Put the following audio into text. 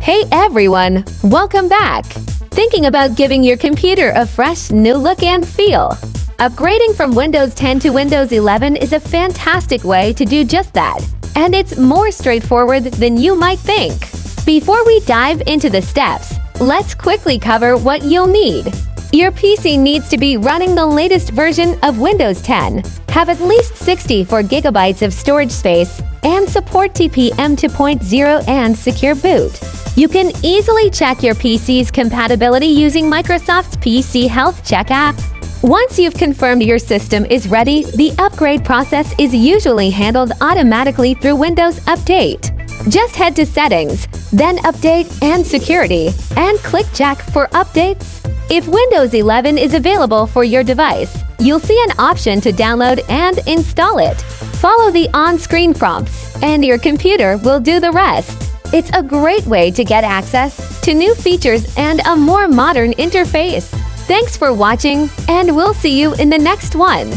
Hey everyone, welcome back! Thinking about giving your computer a fresh new look and feel? Upgrading from Windows 10 to Windows 11 is a fantastic way to do just that, and it's more straightforward than you might think. Before we dive into the steps, let's quickly cover what you'll need. Your PC needs to be running the latest version of Windows 10, have at least 64 GB of storage space, and support TPM 2.0 and Secure Boot. You can easily check your PC's compatibility using Microsoft's PC Health Check app. Once you've confirmed your system is ready, the upgrade process is usually handled automatically through Windows Update. Just head to Settings, then Update and Security, and click Check for updates. If Windows 11 is available for your device, you'll see an option to download and install it. Follow the on-screen prompts, and your computer will do the rest. It's a great way to get access to new features and a more modern interface. Thanks for watching, and we'll see you in the next one.